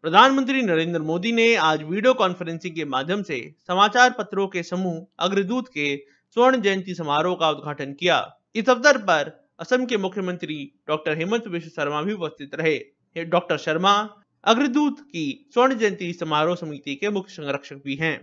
प्रधानमंत्री नरेंद्र मोदी ने आज वीडियो कॉन्फ्रेंसिंग के माध्यम से समाचार पत्रों के समूह अग्रदूत के स्वर्ण जयंती समारोह का उद्घाटन किया। इस अवसर पर असम के मुख्यमंत्री डॉक्टर हेमंत बिश्व शर्मा भी उपस्थित रहे। डॉक्टर शर्मा अग्रदूत की स्वर्ण जयंती समारोह समिति के मुख्य संरक्षक भी हैं।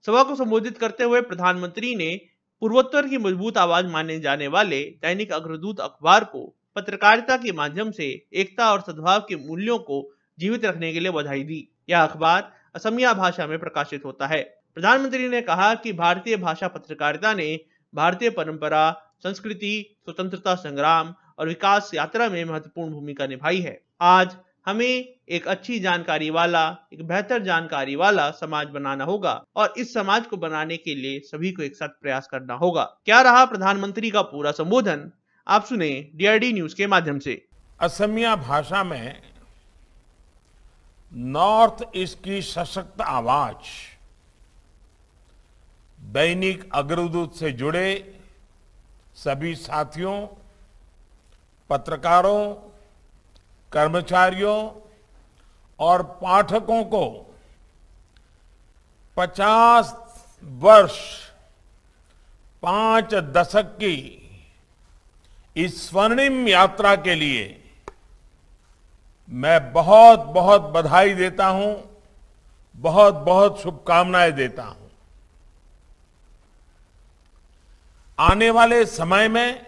सभा को संबोधित करते हुए प्रधानमंत्री ने पूर्वोत्तर की मजबूत आवाज माने जाने वाले दैनिक अग्रदूत अखबार को पत्रकारिता के माध्यम से एकता और सद्भाव के मूल्यों को जीवित रखने के लिए बधाई दी। यह अखबार असमिया भाषा में प्रकाशित होता है। प्रधानमंत्री ने कहा कि भारतीय भाषा पत्रकारिता ने भारतीय परंपरा, संस्कृति, स्वतंत्रता संग्राम और विकास यात्रा में महत्वपूर्ण भूमिका निभाई है। आज हमें एक अच्छी जानकारी वाला, एक बेहतर जानकारी वाला समाज बनाना होगा और इस समाज को बनाने के लिए सभी को एक साथ प्रयास करना होगा। क्या रहा प्रधानमंत्री का पूरा संबोधन, आप सुने डीआरडी न्यूज के माध्यम से। असमिया भाषा में नॉर्थ ईस्ट की सशक्त आवाज दैनिक अग्रदूत से जुड़े सभी साथियों, पत्रकारों, कर्मचारियों और पाठकों को 50 वर्ष 5 दशक की इस स्वर्णिम यात्रा के लिए मैं बहुत बहुत बधाई देता हूं, बहुत बहुत शुभकामनाएं देता हूं। आने वाले समय में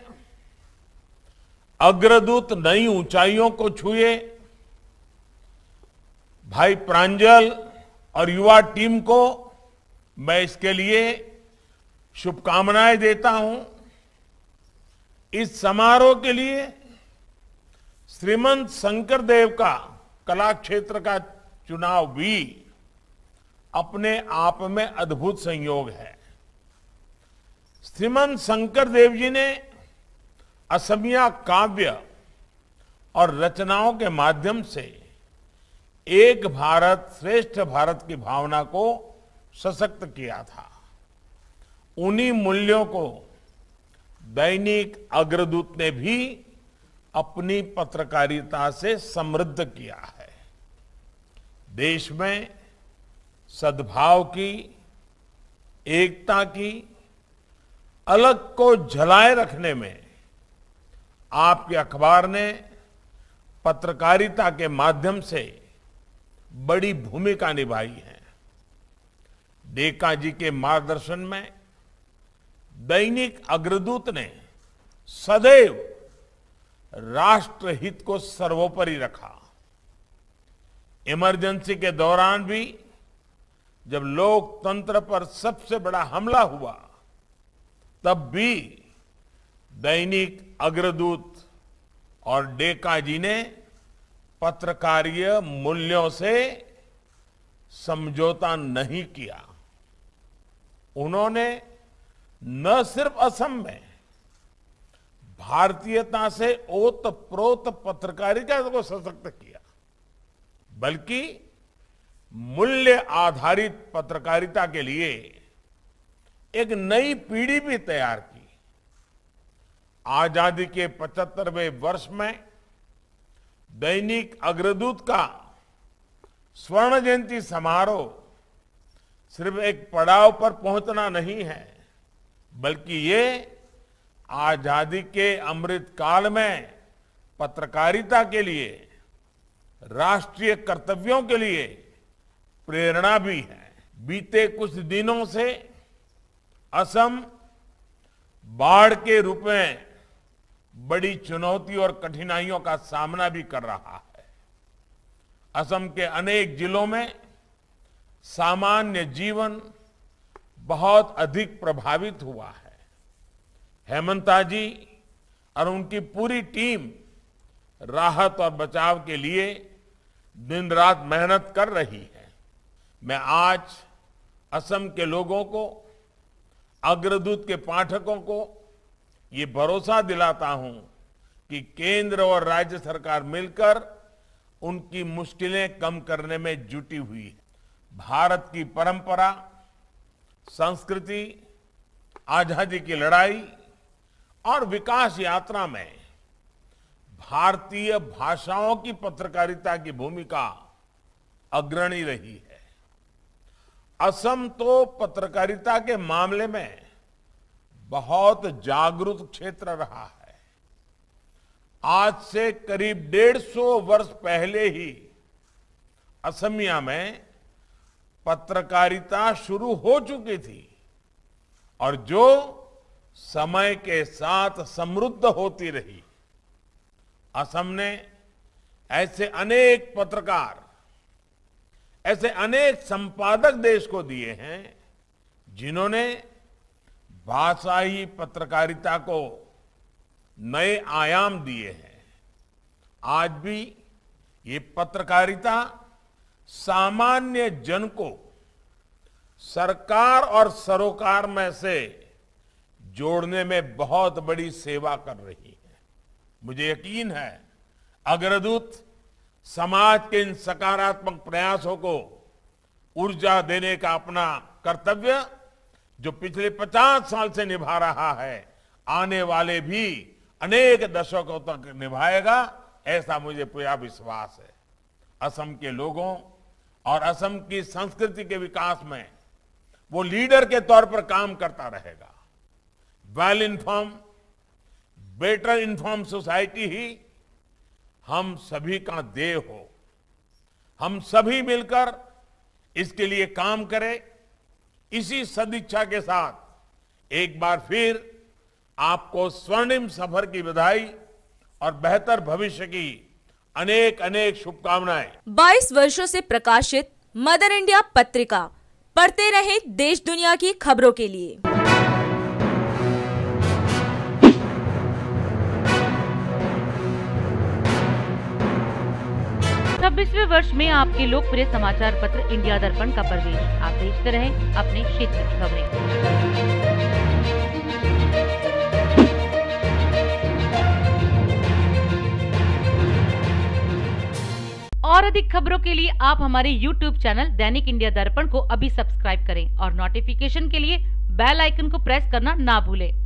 अग्रदूत नई ऊंचाइयों को छुए। भाई प्रांजल और युवा टीम को मैं इसके लिए शुभकामनाएं देता हूं। इस समारोह के लिए श्रीमंत शंकरदेव का कला क्षेत्र का चुनाव भी अपने आप में अद्भुत संयोग है। श्रीमंत शंकरदेव जी ने असमिया काव्य और रचनाओं के माध्यम से एक भारत श्रेष्ठ भारत की भावना को सशक्त किया था। उन्हीं मूल्यों को दैनिक अग्रदूत ने भी अपनी पत्रकारिता से समृद्ध किया है। देश में सद्भाव की, एकता की, अलग को झलाए रखने में आपके अखबार ने पत्रकारिता के माध्यम से बड़ी भूमिका निभाई है। डेका जी के मार्गदर्शन में दैनिक अग्रदूत ने सदैव राष्ट्रहित को सर्वोपरि रखा। इमरजेंसी के दौरान भी जब लोकतंत्र पर सबसे बड़ा हमला हुआ, तब भी दैनिक अग्रदूत और डेका जी ने पत्रकारीय मूल्यों से समझौता नहीं किया। उन्होंने न सिर्फ असम में भारतीयता से ओतप्रोत पत्रकारिता को सशक्त किया, बल्कि मूल्य आधारित पत्रकारिता के लिए एक नई पीढ़ी भी तैयार की। आजादी के 75वें वर्ष में दैनिक अग्रदूत का स्वर्ण जयंती समारोह सिर्फ एक पड़ाव पर पहुंचना नहीं है, बल्कि ये आजादी के अमृत काल में पत्रकारिता के लिए, राष्ट्रीय कर्तव्यों के लिए प्रेरणा भी है। बीते कुछ दिनों से असम बाढ़ के रूप में बड़ी चुनौती और कठिनाइयों का सामना भी कर रहा है। असम के अनेक जिलों में सामान्य जीवन बहुत अधिक प्रभावित हुआ है। हेमंता जी और उनकी पूरी टीम राहत और बचाव के लिए दिन रात मेहनत कर रही है। मैं आज असम के लोगों को, अग्रदूत के पाठकों को ये भरोसा दिलाता हूं कि केंद्र और राज्य सरकार मिलकर उनकी मुश्किलें कम करने में जुटी हुई है। भारत की परंपरा, संस्कृति, आजादी की लड़ाई और विकास यात्रा में भारतीय भाषाओं की पत्रकारिता की भूमिका अग्रणी रही है। असम तो पत्रकारिता के मामले में बहुत जागरूक क्षेत्र रहा है। आज से करीब 150 वर्ष पहले ही असमिया में पत्रकारिता शुरू हो चुकी थी और जो समय के साथ समृद्ध होती रही। असम ने ऐसे अनेक पत्रकार, ऐसे अनेक संपादक देश को दिए हैं जिन्होंने भाषाई पत्रकारिता को नए आयाम दिए हैं। आज भी ये पत्रकारिता सामान्य जन को सरकार और सरोकार में से जोड़ने में बहुत बड़ी सेवा कर रही है। मुझे यकीन है अग्रदूत समाज के इन सकारात्मक प्रयासों को ऊर्जा देने का अपना कर्तव्य जो पिछले 50 साल से निभा रहा है, आने वाले भी अनेक दशकों तक निभाएगा, ऐसा मुझे पूरा विश्वास है। असम के लोगों और असम की संस्कृति के विकास में वो लीडर के तौर पर काम करता रहेगा। Well inform, better inform society ही हम सभी का ध्येय हो। हम सभी मिलकर इसके लिए काम करें। इसी सदिच्छा के साथ एक बार फिर आपको स्वर्णिम सफर की बधाई और बेहतर भविष्य की अनेक अनेक शुभकामनाएं। 22 वर्षों से प्रकाशित मदर इंडिया पत्रिका, पढ़ते रहे देश दुनिया की खबरों के लिए। 26वें वर्ष में आपके लोकप्रिय समाचार पत्र इंडिया दर्पण का प्रवेश। आप देखते रहें अपने क्षेत्र की खबरें। और अधिक खबरों के लिए आप हमारे YouTube चैनल दैनिक इंडिया दर्पण को अभी सब्सक्राइब करें और नोटिफिकेशन के लिए बेल आइकन को प्रेस करना ना भूलें।